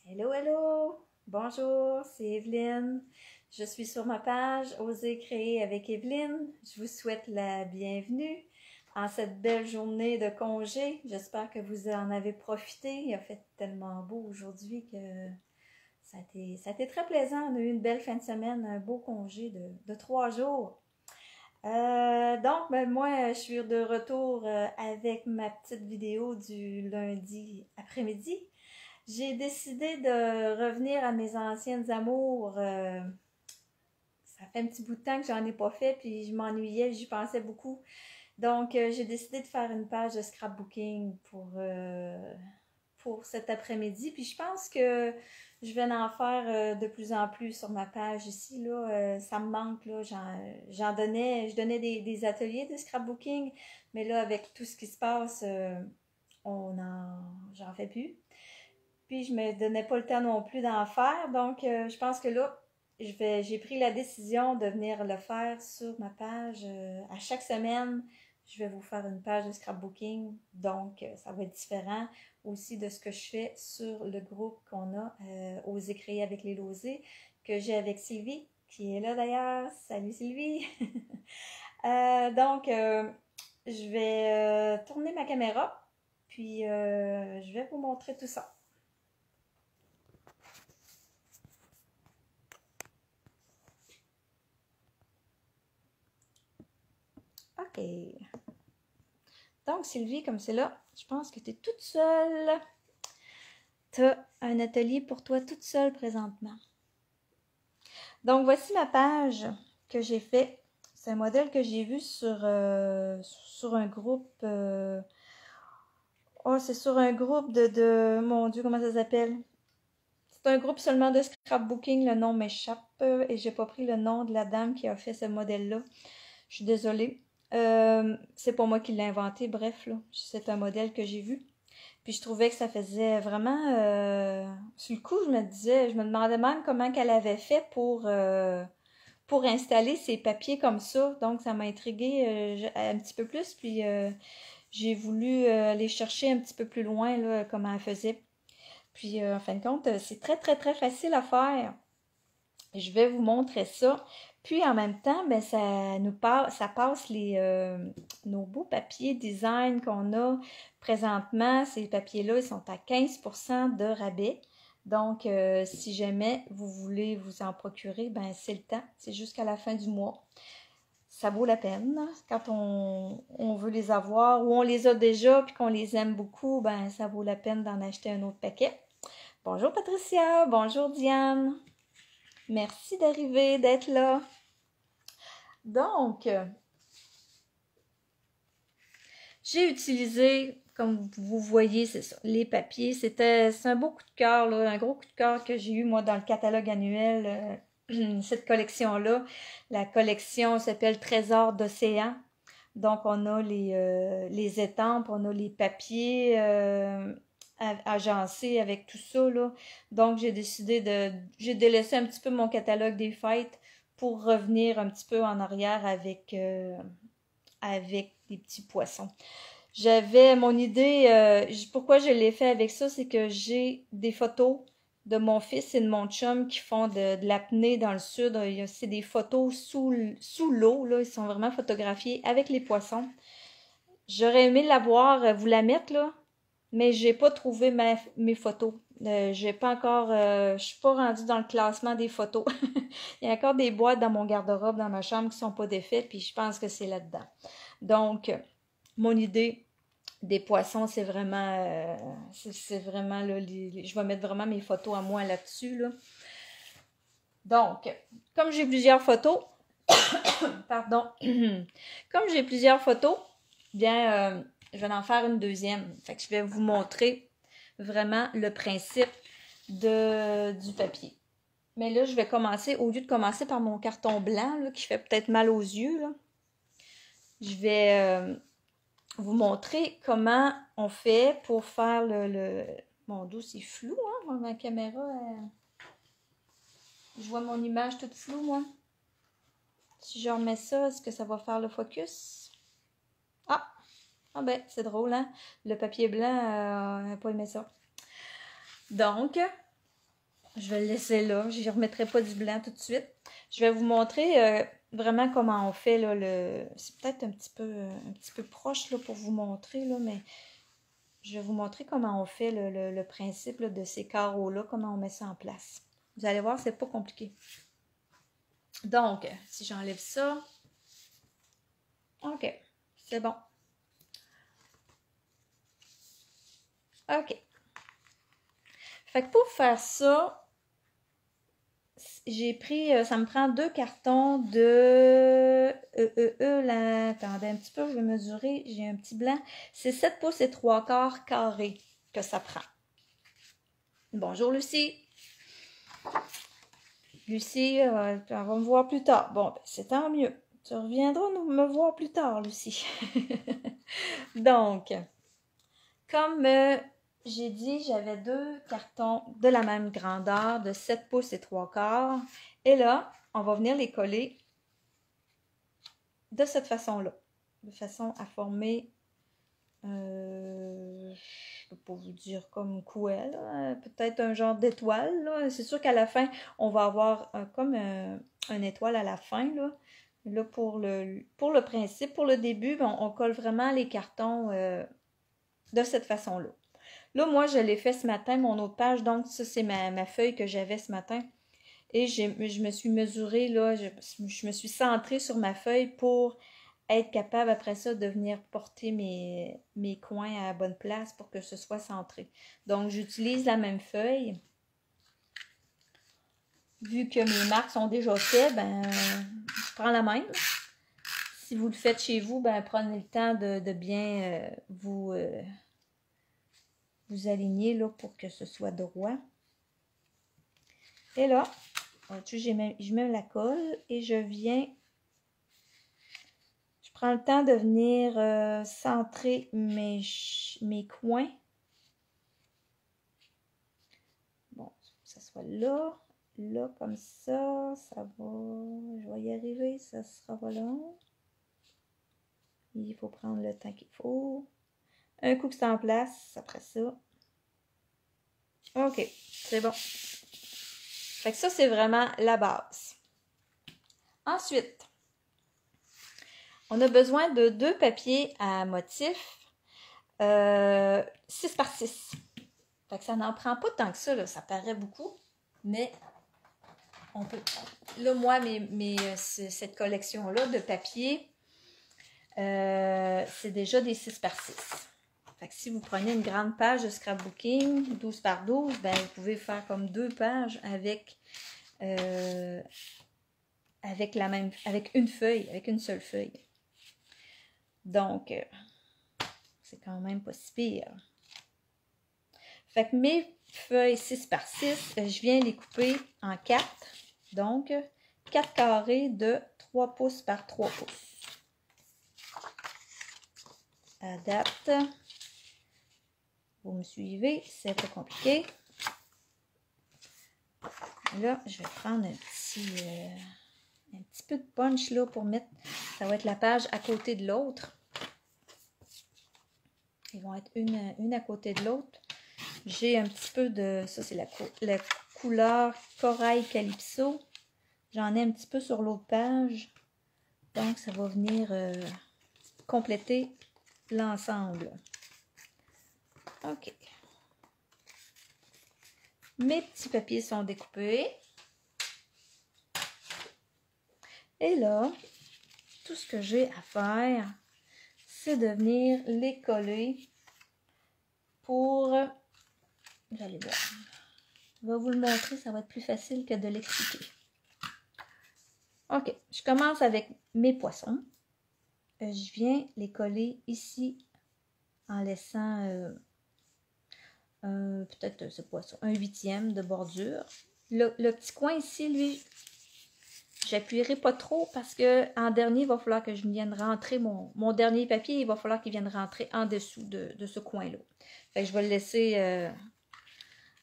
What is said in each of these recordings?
Hello, hello! Bonjour, c'est Evelyne. Je suis sur ma page Oser créer avec Evelyne. Je vous souhaite la bienvenue en cette belle journée de congé. J'espère que vous en avez profité. Il a fait tellement beau aujourd'hui que ça a été très plaisant. On a eu une belle fin de semaine, un beau congé de 3 jours. Moi, je suis de retour avec ma petite vidéo du lundi après-midi. J'ai décidé de revenir à mes anciennes amours. Ça fait un petit bout de temps que j'en ai pas fait, puis je m'ennuyais, j'y pensais beaucoup. Donc, j'ai décidé de faire une page de scrapbooking pour cet après-midi. Puis je pense que je vais en faire de plus en plus sur ma page ici. Là, ça me manque. Là, je donnais des ateliers de scrapbooking, mais là, avec tout ce qui se passe, j'en fais plus. Puis je me donnais pas le temps non plus d'en faire. Donc, je pense que là, j'ai pris la décision de venir le faire sur ma page. À chaque semaine, je vais vous faire une page de scrapbooking. Donc, ça va être différent aussi de ce que je fais sur le groupe qu'on a, Oser créer avec les Losés, que j'ai avec Sylvie, qui est là d'ailleurs. Salut Sylvie! Je vais tourner ma caméra, puis je vais vous montrer tout ça. OK. Donc, Sylvie, comme c'est là, je pense que tu es toute seule. Tu as un atelier pour toi toute seule présentement. Donc, voici ma page que j'ai fait. C'est un modèle que j'ai vu sur un groupe. C'est sur un groupe Mon Dieu, comment ça s'appelle? C'est un groupe seulement de scrapbooking. Le nom m'échappe et j'ai pas pris le nom de la dame qui a fait ce modèle-là. Je suis désolée. C'est pas moi qui l'ai inventé, bref, là, c'est un modèle que j'ai vu. Puis je trouvais que ça faisait vraiment... sur le coup, je me demandais même comment qu'elle avait fait pour installer ses papiers comme ça. Donc, ça m'a intriguée un petit peu plus. Puis, j'ai voulu aller chercher un petit peu plus loin, là, comment elle faisait. Puis, en fin de compte, c'est très, très, très facile à faire. Je vais vous montrer ça. Puis en même temps, ben, ça passe nos beaux papiers design qu'on a présentement. Ces papiers-là, ils sont à 15% de rabais. Donc, si jamais vous voulez vous en procurer, ben c'est le temps. C'est jusqu'à la fin du mois. Ça vaut la peine. Quand on veut les avoir ou on les a déjà puis qu'on les aime beaucoup, ben ça vaut la peine d'en acheter un autre paquet. Bonjour Patricia, bonjour Diane. Merci d'arriver, d'être là. Donc, j'ai utilisé, comme vous voyez, c'est ça, les papiers. C'est un beau coup de cœur, là, un gros coup de cœur que j'ai eu, moi, dans le catalogue annuel, cette collection-là. La collection s'appelle Trésor d'océan. Donc, on a les étampes, on a les papiers agencés avec tout ça, là. Donc, j'ai délaissé un petit peu mon catalogue des fêtes pour revenir un petit peu en arrière avec des petits poissons. J'avais mon idée, pourquoi je l'ai fait avec ça, c'est que j'ai des photos de mon fils et de mon chum qui font de l'apnée dans le sud. C'est des photos sous l'eau, là, ils sont vraiment photographiés avec les poissons. J'aurais aimé vous la mettre, là, mais j'ai pas trouvé mes photos. J'ai pas encore, je suis pas rendue dans le classement des photos. Il y a encore des boîtes dans mon garde-robe, dans ma chambre qui sont pas défaites, puis je pense que c'est là-dedans. Donc, mon idée des poissons, c'est vraiment, là, je vais mettre vraiment mes photos à moi là-dessus, là. Donc, comme j'ai plusieurs photos, pardon, comme j'ai plusieurs photos, bien, je vais en faire une deuxième. Fait que je vais vous montrer vraiment le principe du papier. Mais là, je vais commencer, au lieu de commencer par mon carton blanc, là, qui fait peut-être mal aux yeux, là, je vais vous montrer comment on fait pour faire Mon dos, c'est flou, hein? Ma caméra, je vois mon image toute floue, moi. Si je remets ça, est-ce que ça va faire le focus? Ah! Ah ben, c'est drôle, hein? Le papier blanc n'a pas aimé ça. Donc, Je vais le laisser là. Je n'y remettrai pas du blanc tout de suite. Je vais vous montrer vraiment comment on fait là, le. C'est peut-être un petit peu proche là, pour vous montrer, là, mais je vais vous montrer comment on fait le principe là, de ces carreaux-là, comment on met ça en place. Vous allez voir, c'est pas compliqué. Donc, si j'enlève ça, OK, c'est bon. OK. Fait que pour faire ça, j'ai pris, ça me prend 2 cartons de là, attendez un petit peu, je vais mesurer, j'ai un petit blanc. C'est 7 pouces et 3/4 carrés que ça prend. Bonjour Lucie. Lucie, on va me voir plus tard. Bon, ben, c'est tant mieux. Tu reviendras me voir plus tard, Lucie. Donc, comme j'ai dit, j'avais 2 cartons de la même grandeur, de 7 pouces et 3/4. Et là, on va venir les coller de cette façon-là. De façon à former, je ne peux pas vous dire comme quoi, peut-être un genre d'étoile. C'est sûr qu'à la fin, on va avoir comme une étoile à la fin. Là pour le principe, pour le début, on colle vraiment les cartons de cette façon-là. Là, moi, je l'ai fait ce matin, mon autre page. Donc, ça, c'est ma feuille que j'avais ce matin. Et je me suis mesurée, là, je me suis centrée sur ma feuille pour être capable, après ça, de venir porter mes coins à la bonne place pour que ce soit centré. Donc, j'utilise la même feuille. Vu que mes marques sont déjà faites, ben, je prends la même. Si vous le faites chez vous, ben, prenez le temps de bien vous aligner là, pour que ce soit droit. Et là, je mets la colle et je prends le temps de venir centrer mes coins. Bon, que ce soit là, là, comme ça va, je vais y arriver, ça sera pas long. Il faut prendre le temps qu'il faut. Un coup que c'est en place, après ça. OK, c'est bon. Fait que ça, c'est vraiment la base. Ensuite, on a besoin de 2 papiers à motif 6 par 6. Fait que ça n'en prend pas tant que ça, là. Ça paraît beaucoup, mais on peut. Là, moi, cette collection-là de papier, c'est déjà des 6 par 6. Fait que si vous prenez une grande page de scrapbooking, 12 par 12, ben, vous pouvez faire comme 2 pages avec une feuille, avec une seule feuille. Donc, c'est quand même pas si pire. Fait que mes feuilles 6 par 6, je viens les couper en 4. Donc, 4 carrés de 3 pouces par 3 pouces. Adapte. Vous me suivez, c'est pas compliqué. Là, je vais prendre un petit peu de punch là pour mettre, ça va être la page à côté de l'autre. Ils vont être une à côté de l'autre. J'ai un petit peu de, ça c'est la couleur Corail Calypso. J'en ai un petit peu sur l'autre page. Donc, ça va venir compléter l'ensemble. OK. Mes petits papiers sont découpés. Et là, tout ce que j'ai à faire, c'est de venir les coller pour... Vous allez voir. Je vais vous le montrer, ça va être plus facile que de l'expliquer. OK, je commence avec mes poissons. Je viens les coller ici en laissant peut-être ce poisson, un 1/8 de bordure. Le petit coin ici, lui, j'appuierai pas trop parce que en dernier, il va falloir que je vienne rentrer mon dernier papier, il va falloir qu'il vienne rentrer en dessous de ce coin-là. Fait que je vais le laisser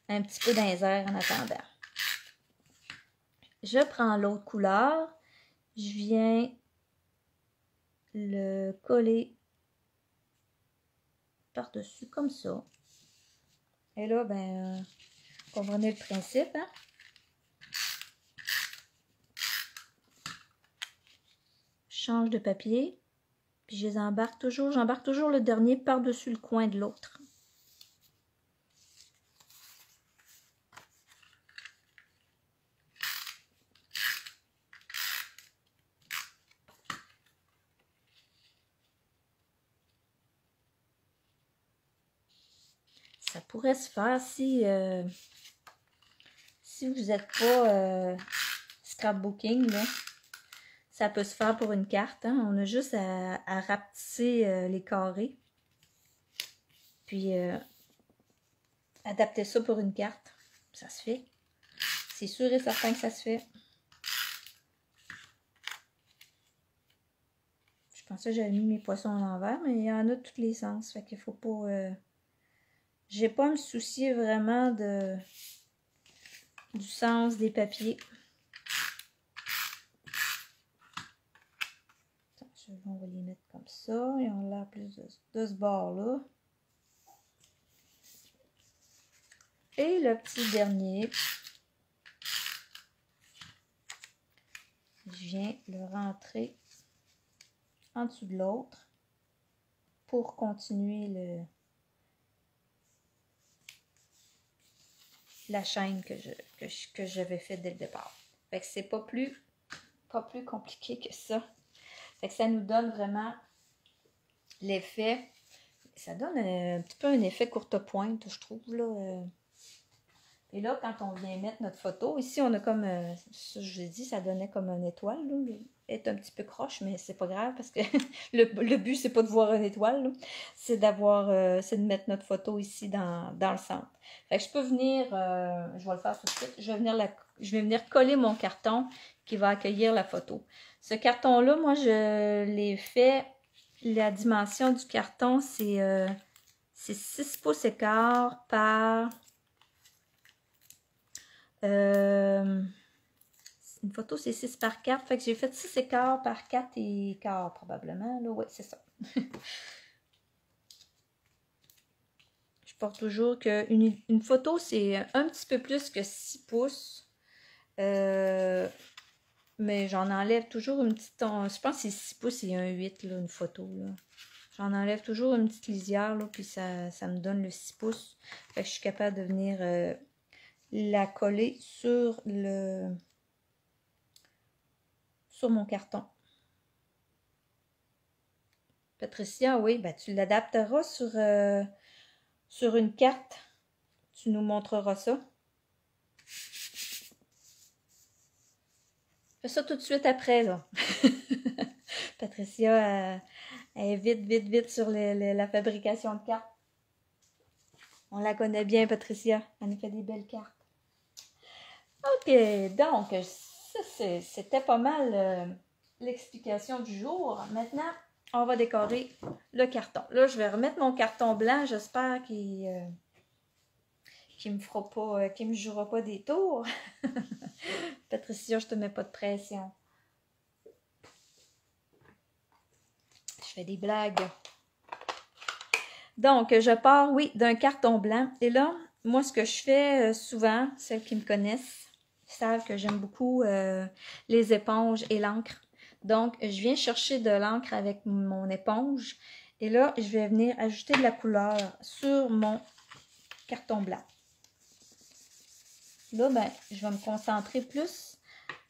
un petit peu dans les airs en attendant. Je prends l'autre couleur, je viens le coller par-dessus comme ça. Et là, ben, comprenez le principe, hein? change de papier. Puis je les embarque toujours. J'embarque toujours le dernier par-dessus le coin de l'autre. Ça pourrait se faire si vous n'êtes pas scrapbooking, là. Ça peut se faire pour une carte. Hein? On a juste à rapetisser les carrés. Puis adapter ça pour une carte. Ça se fait. C'est sûr et certain que ça se fait. Je pensais que j'avais mis mes poissons à l'envers, mais il y en a de tous les sens. Fait qu'il faut pas... J'ai pas à me soucier vraiment du sens des papiers. On va les mettre comme ça. Et on l'a plus de ce bord-là. Et le petit dernier. Je viens le rentrer en dessous de l'autre pour continuer la chaîne que j'avais fait dès le départ. Fait que c'est pas plus compliqué que ça. Fait que ça nous donne vraiment l'effet. Ça donne un petit peu un effet courte pointe, je trouve, là. Et là, quand on vient mettre notre photo, ici, on a comme, ça, je l'ai dit, ça donnait comme une étoile, là. Elle est un petit peu croche, mais c'est pas grave, parce que le but, c'est pas de voir une étoile, c'est c'est de mettre notre photo ici dans le centre. Fait que je peux venir, je vais le faire tout de suite, je vais venir coller mon carton qui va accueillir la photo. Ce carton-là, moi, je l'ai fait, la dimension du carton, c'est 6 pouces et quart par... une photo, c'est 6 par 4. Fait que j'ai fait 6 écarts par 4 et quart, probablement. Oui, c'est ça. Je porte toujours qu'une photo, c'est un petit peu plus que 6 pouces. Mais j'en enlève toujours une petite... Je pense que c'est 6 pouces et un 8, là, une photo. J'en enlève toujours une petite lisière, là, puis ça me donne le 6 pouces. Fait que je suis capable de venir la coller sur mon carton. Patricia, oui, ben tu l'adapteras sur une carte. Tu nous montreras ça. Fais ça tout de suite après, là. Patricia, elle est vite sur la fabrication de cartes. On la connaît bien, Patricia. Elle nous fait des belles cartes. OK, donc, ça, c'était pas mal l'explication du jour. Maintenant, on va décorer le carton. Là, je vais remettre mon carton blanc. J'espère qu'il me fera pas, qu'il me jouera pas des tours. Patricia, je te mets pas de pression. Je fais des blagues. Donc, je pars, oui, d'un carton blanc. Et là, moi, ce que je fais souvent, celles qui me connaissent savent que j'aime beaucoup les éponges et l'encre. Donc, je viens chercher de l'encre avec mon éponge. Et là, je vais venir ajouter de la couleur sur mon carton blanc. Là, ben, je vais me concentrer plus.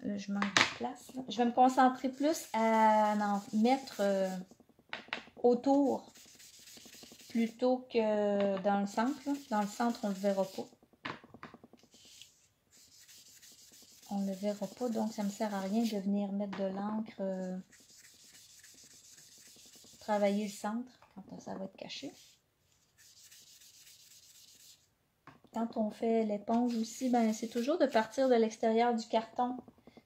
Là, je manque de place. Là. Je vais me concentrer plus à en mettre autour plutôt que dans le centre. Là. Dans le centre, on ne le verra pas. On ne le verra pas, donc ça ne me sert à rien de venir mettre de l'encre, travailler le centre quand ça va être caché. Quand on fait l'éponge aussi, ben, c'est toujours de partir de l'extérieur du carton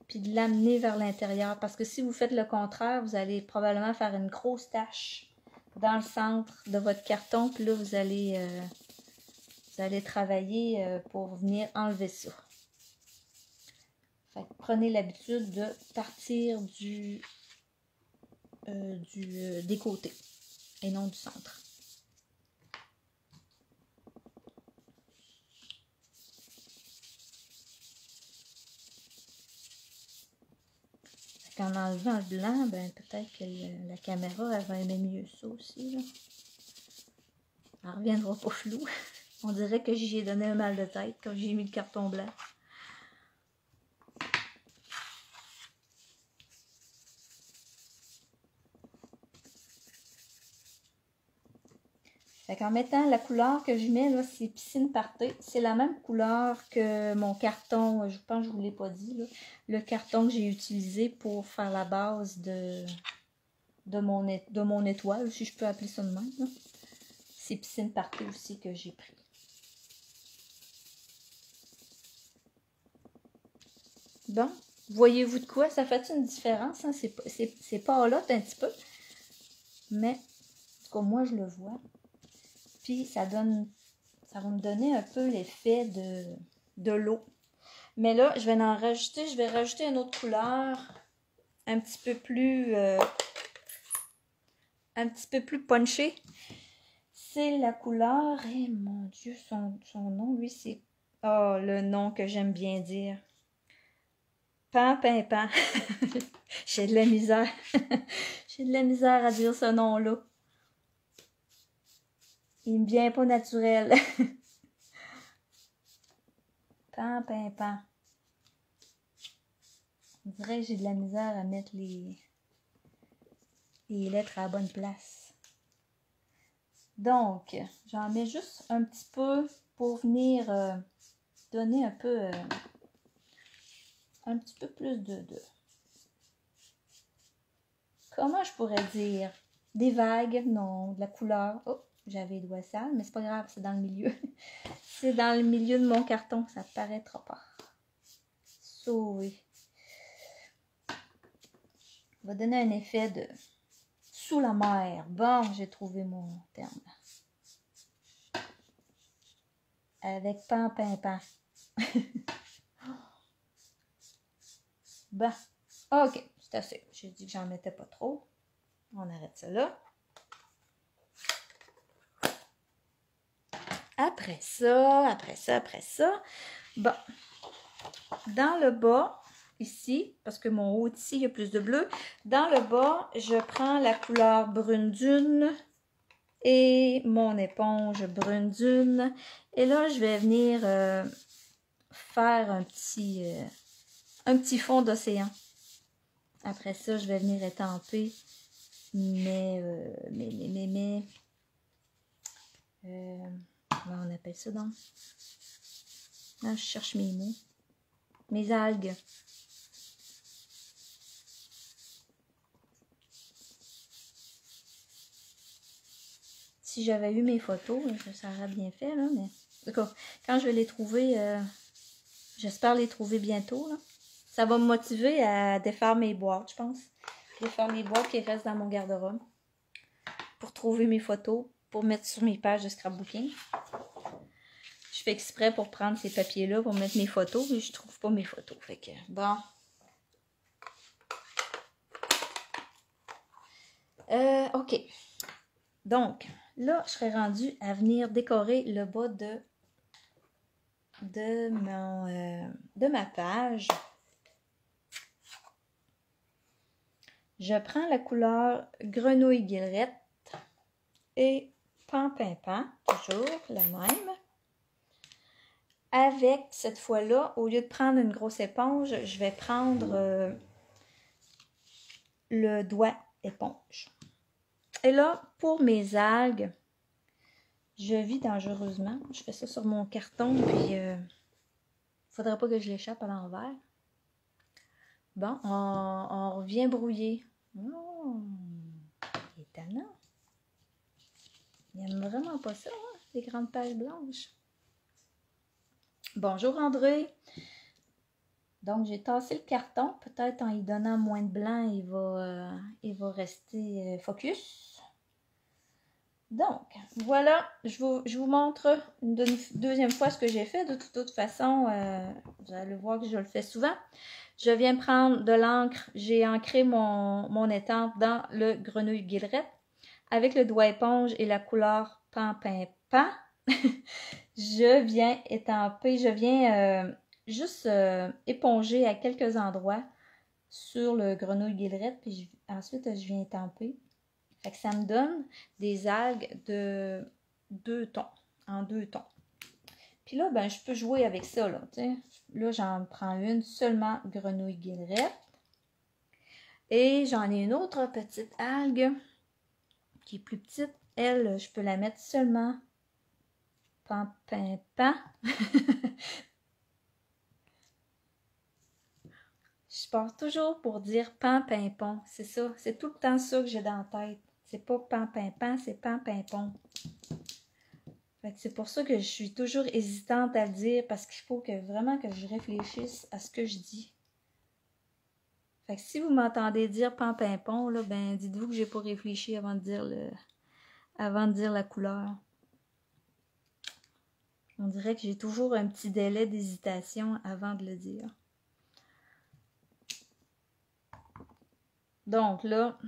puis de l'amener vers l'intérieur. Parce que si vous faites le contraire, vous allez probablement faire une grosse tache dans le centre de votre carton. Puis là, vous allez travailler pour venir enlever ça. Fait que prenez l'habitude de partir des côtés et non du centre. qu'en enlevant le blanc, ben peut-être que la caméra, elle va aimer mieux ça aussi, là. Elle reviendra pas flou. On dirait que j'y ai donné un mal de tête quand j'ai mis le carton blanc. Fait qu'en mettant la couleur que je mets, là, c'est Piscine Party. C'est la même couleur que mon carton, je pense que je ne vous l'ai pas dit, là, le carton que j'ai utilisé pour faire la base de mon étoile, si je peux appeler ça de même, là. C'est Piscine Party aussi que j'ai pris. Bon, voyez-vous de quoi? Ça fait une différence, hein? C'est pas là un petit peu, mais en tout cas, moi, je le vois. Puis, ça va me donner un peu l'effet de l'eau. Mais là, je vais rajouter une autre couleur un petit peu plus punchée. C'est la couleur, et mon Dieu, son nom, lui, c'est, oh, le nom que j'aime bien dire. Pan. J'ai de la misère. J'ai de la misère à dire ce nom-là. Il me vient pas naturel. Pan. On dirait que j'ai de la misère à mettre les lettres à la bonne place. Donc, j'en mets juste un petit peu pour venir donner un petit peu plus de comment je pourrais dire? Des vagues, non, de la couleur. Oh, j'avais les doigts sales, mais c'est pas grave, c'est dans le milieu. C'est dans le milieu de mon carton, ça paraîtra pas. Oui. On va donner un effet de sous la mer. Bon, j'ai trouvé mon terme. Avec pan. Bon, ok, c'est assez. J'ai dit que j'en mettais pas trop. On arrête ça là. Après ça. Bon, dans le bas, ici, parce que mon haut ici, il y a plus de bleu. Dans le bas, je prends la couleur brune dune et mon éponge brune dune. Et là, je vais venir faire un petit fond d'océan. Après ça, je vais venir étamper comment on appelle ça donc? Là, je cherche mes mots. Mes algues. Si j'avais eu mes photos, ça aurait bien fait, là, mais... En tout cas, quand je vais les trouver, j'espère les trouver bientôt, là. Ça va me motiver à défaire mes boîtes, je pense. Défaire mes boîtes qui restent dans mon garde-robe. Pour trouver mes photos, pour mettre sur mes pages de scrapbooking. Je fais exprès pour prendre ces papiers-là pour mettre mes photos, mais je trouve pas mes photos. Fait que, bon. OK. Donc, là, je serais rendue à venir décorer le bas de ma page. Je prends la couleur grenouille guillerette et pan, toujours la même. Avec, cette fois-là, au lieu de prendre une grosse éponge, je vais prendre le doigt éponge. Et là, pour mes algues, je vis dangereusement. Je fais ça sur mon carton, puis faudrait pas que je l'échappe à l'envers. Bon, on revient brouiller. Oh, étonnant. Il n'aime vraiment pas ça, hein, les grandes pages blanches. Bonjour André. Donc, j'ai tassé le carton. Peut-être en y donnant moins de blanc, il va rester focus. Donc, voilà. Je vous montre une deuxième fois ce que j'ai fait. De toute façon, vous allez voir que je le fais souvent. Je viens prendre de l'encre. J'ai ancré mon étampe dans le grenouille guillerette avec le doigt éponge et la couleur pan. Je viens étamper, je viens juste éponger à quelques endroits sur le grenouille guillerette, puis ensuite je viens étamper. Fait que ça me donne des algues de 2 tons, en 2 tons. Puis là, ben, je peux jouer avec ça, là, tu sais. Là, j'en prends une seulement grenouille guillerette. Et j'en ai une autre petite algue qui est plus petite. Elle, je peux la mettre seulement pan-pin-pan. Je pars toujours pour dire pan-pin-pon. C'est ça. C'est tout le temps ça que j'ai dans la tête. C'est pas pan-pin-pan, c'est pan-pin-pon. C'est pour ça que je suis toujours hésitante à le dire parce qu'il faut que vraiment que je réfléchisse à ce que je dis. Fait que si vous m'entendez dire pan-pin-pon, là, ben dites-vous que j'ai pas réfléchi avant de dire la couleur. On dirait que j'ai toujours un petit délai d'hésitation avant de le dire. Donc là,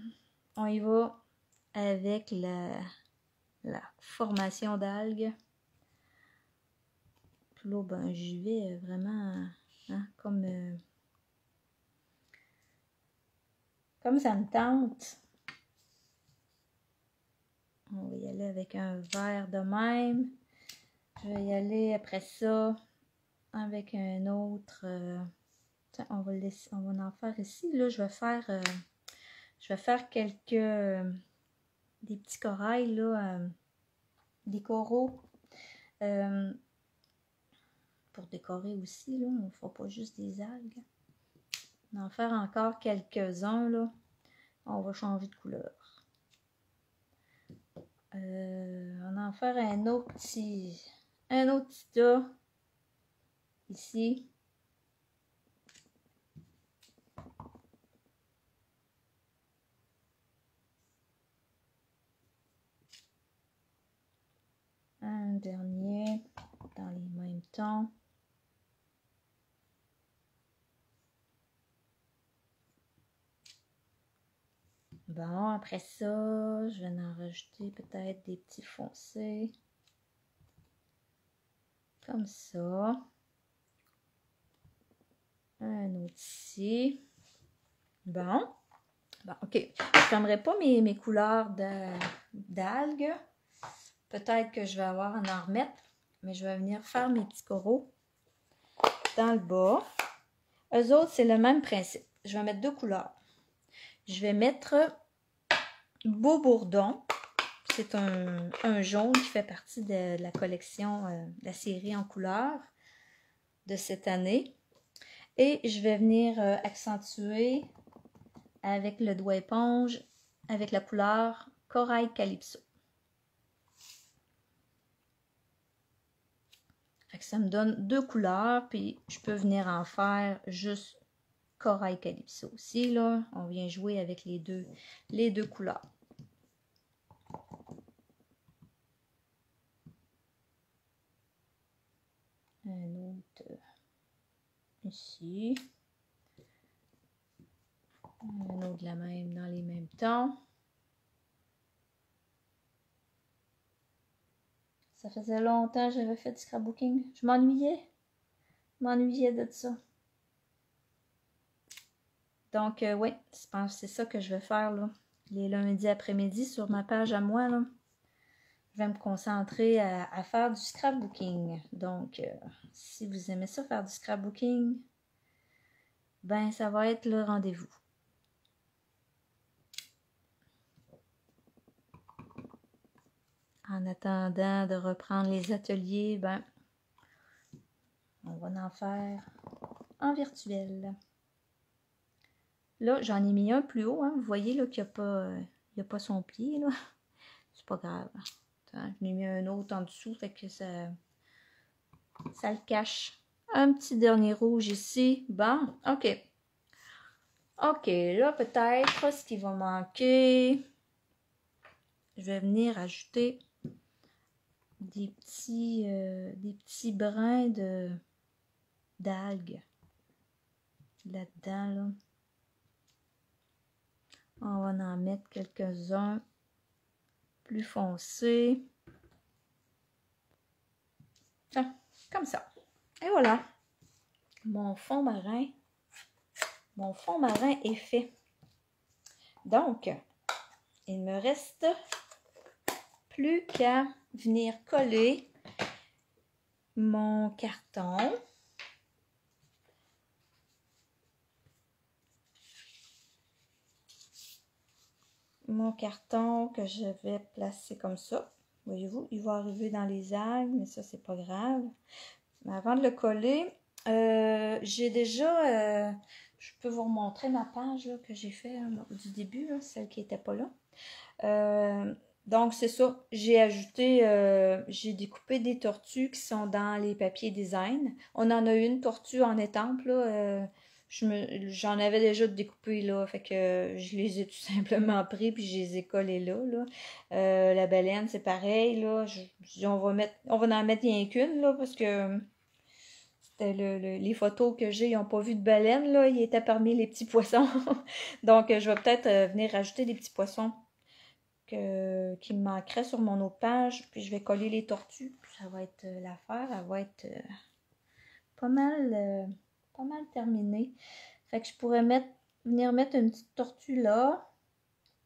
on y va avec la formation d'algues. Puis là, ben, j'y vais vraiment comme ça me tente. On va y aller avec un vert de même. Je vais y aller après ça avec un autre. On va en faire ici. Là, je vais faire quelques des petits corails, là, des coraux. Pour décorer aussi, là, on ne fera pas juste des algues. On va en faire encore quelques-uns, là. On va changer de couleur. On va en faire un autre petit tas ici. Un dernier dans les mêmes tons. Bon, après ça, je vais en rajouter peut-être des petits foncés. Comme ça. Un autre ici. Bon, ok. Je ne fermerai pas mes couleurs d'algues. Peut-être que je vais avoir à en remettre, mais je vais venir faire mes petits coraux dans le bas. Eux autres, c'est le même principe. Je vais mettre 2 couleurs. Je vais mettre Beau Bourdon. C'est un jaune qui fait partie de la collection, de la série en couleurs de cette année. Et je vais venir accentuer avec le doigt éponge, avec la couleur Corail Calypso. Fait que ça me donne 2 couleurs, puis je peux venir en faire juste Corail Calypso aussi, là. On vient jouer avec les deux couleurs. Un autre ici. Un autre de la même dans les mêmes tons. Ça faisait longtemps que j'avais fait du scrapbooking. Je m'ennuyais. De ça. Donc, oui, je pense que c'est ça que je vais faire, là. Les lundis après-midi sur ma page à moi, là. Je vais me concentrer à faire du scrapbooking. Donc, si vous aimez ça, faire du scrapbooking, ben, ça va être le rendez-vous. En attendant de reprendre les ateliers, ben, on va en faire en virtuel. Là, j'en ai mis un plus haut, hein. Vous voyez là qu'il n'y a pas son pied, là. C'est pas grave. Attends, je l'ai mis un autre en dessous, fait que ça le cache. Un petit dernier rouge ici. Bon, ok. Ok, là, peut-être, ce qui va manquer, je vais venir ajouter des petits brins d'algues là-dedans, là. On va en mettre quelques-uns plus foncés. Ah, comme ça. Et voilà. Mon fond marin mon fond marin est fait. Donc, il me reste plus qu'à venir coller mon carton. Mon carton que je vais placer comme ça. Voyez-vous, il va arriver dans les algues, mais ça, c'est pas grave. Mais avant de le coller, j'ai déjà... je peux vous remontrer ma page là, que j'ai fait du début, là, celle qui n'était pas là. Donc, c'est ça. J'ai ajouté... j'ai découpé des tortues qui sont dans les papiers design. On en a une tortue en étampe, là. J'en avais déjà découpé là, fait que je les ai tout simplement pris puis je les ai collés là. La baleine, c'est pareil, là. Je dis, on va en mettre rien qu'une, là, parce que c'était les photos que j'ai, ils n'ont pas vu de baleine, là. Ils étaient parmi les petits poissons. Donc, je vais peut-être venir rajouter des petits poissons qui me manqueraient sur mon autre page. Puis, je vais coller les tortues. Puis, ça va être l'affaire. Elle va être pas mal terminée. Fait que je pourrais venir mettre une petite tortue là.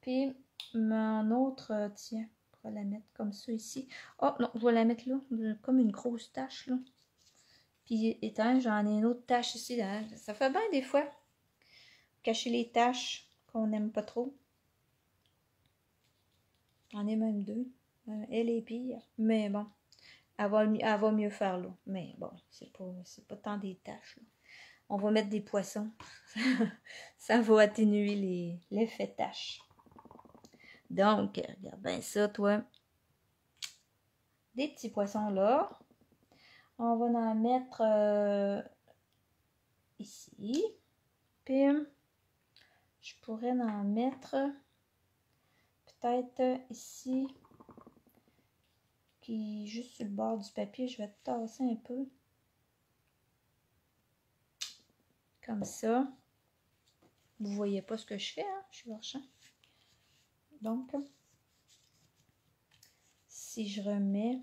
Puis, mon autre, tiens, je pourrais la mettre comme ça ici. Oh, non, je vais la mettre là. Comme une grosse tache, là. Puis, étant, j'en ai une autre tache ici. Là. Ça fait bien des fois. Cacher les taches qu'on n'aime pas trop. J'en ai même deux. Elle est pire. Mais bon, elle va mieux faire là. Mais bon, c'est pas tant des taches. Là. On va mettre des poissons. Ça va atténuer l'effet tache. Donc, regarde bien ça, toi. Des petits poissons là. On va en mettre ici. Puis, je pourrais en mettre peut-être ici. Qui est juste sur le bord du papier. Je vais tasser un peu. Comme ça. Vous voyez pas ce que je fais, hein? Je suis hors champ. Donc, si je remets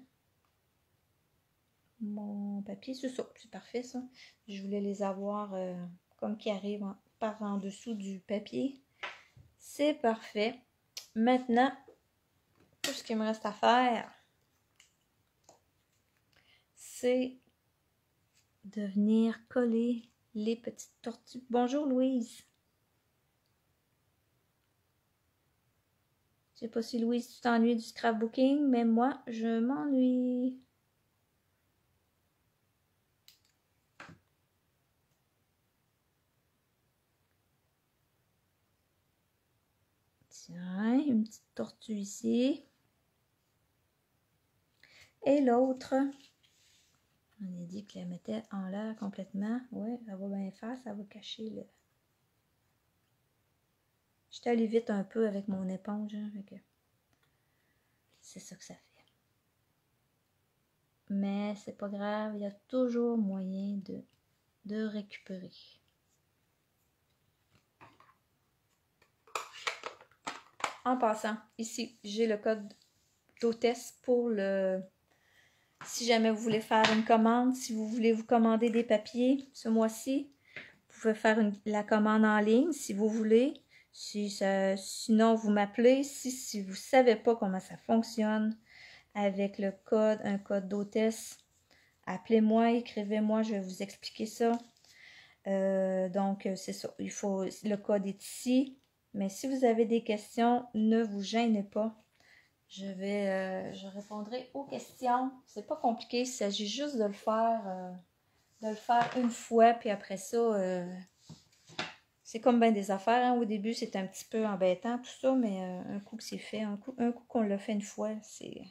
mon papier, c'est ça, c'est parfait ça. Je voulais les avoir comme qui arrivent par en dessous du papier. C'est parfait. Maintenant, tout ce qu'il me reste à faire, c'est de venir coller les petites tortues. Bonjour Louise. Je sais pas si Louise, tu t'ennuies du scrapbooking, mais moi, je m'ennuie. Tiens, une petite tortue ici. Et l'autre, on a dit que la mettait en l'air complètement. Oui, ça va bien faire, ça va cacher le... J'étais allée vite un peu avec mon éponge, hein, c'est ça que ça fait. Mais c'est pas grave, il y a toujours moyen de récupérer. En passant, ici, j'ai le code d'hôtesse pour le... Si jamais vous voulez faire une commande, si vous voulez vous commander des papiers ce mois-ci, vous pouvez faire la commande en ligne si vous voulez. Sinon, vous m'appelez. Si vous ne savez pas comment ça fonctionne avec le code, un code d'hôtesse, appelez-moi, écrivez-moi, je vais vous expliquer ça. Donc, c'est ça. Le code est ici. Mais si vous avez des questions, ne vous gênez pas. Je répondrai aux questions. C'est pas compliqué, il s'agit juste de le faire une fois, puis après ça, c'est comme bien des affaires. Hein. Au début, c'est un petit peu embêtant, tout ça, mais un coup que c'est fait, un coup qu'on l'a fait une fois, c'est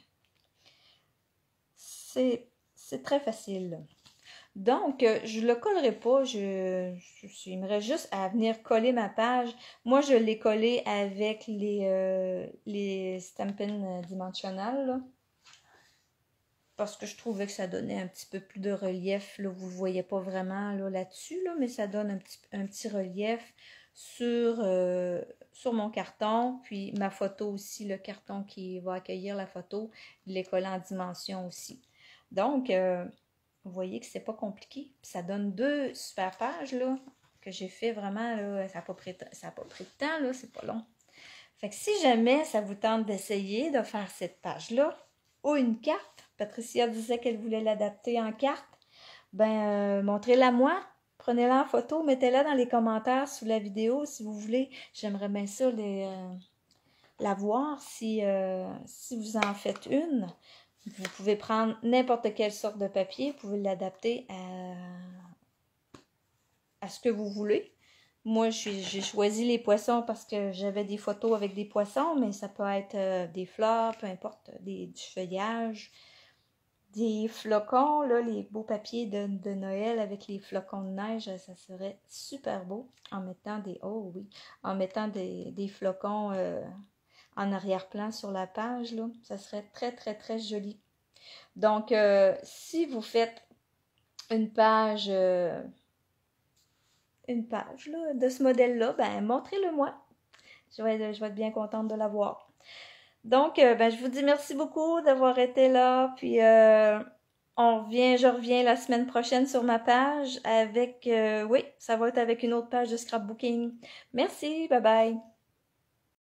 très facile. Donc, je ne le collerai pas. Il me reste juste à venir coller ma page. Moi, je l'ai collé avec les Stampin' Dimensional, là, parce que je trouvais que ça donnait un petit peu plus de relief. Là, vous ne le voyez pas vraiment là-dessus, mais ça donne un petit relief sur mon carton. Puis ma photo aussi, le carton qui va accueillir la photo, je l'ai collé en dimension aussi. Donc, vous voyez que c'est pas compliqué. Puis ça donne 2 super pages, là. que j'ai fait vraiment, là, ça n'a pas pris de temps, là, c'est pas long. Fait que si jamais ça vous tente d'essayer de faire cette page-là, ou une carte, Patricia disait qu'elle voulait l'adapter en carte, ben montrez-la moi, prenez-la en photo, mettez-la dans les commentaires sous la vidéo si vous voulez. J'aimerais bien ça la voir si vous en faites une. Vous pouvez prendre n'importe quelle sorte de papier, vous pouvez l'adapter à ce que vous voulez. Moi, j'ai choisi les poissons parce que j'avais des photos avec des poissons, mais ça peut être des fleurs, peu importe, du feuillage, des flocons, là, les beaux papiers de Noël avec les flocons de neige, ça serait super beau en mettant des flocons en arrière-plan sur la page, là. Ça serait très, très, très joli. Donc, si vous faites une page là, de ce modèle-là, ben montrez-le moi. Je vais être bien contente de la voir. Donc, ben, je vous dis merci beaucoup d'avoir été là. Puis, je reviens la semaine prochaine sur ma page avec, oui, ça va être avec une autre page de scrapbooking. Merci, bye bye.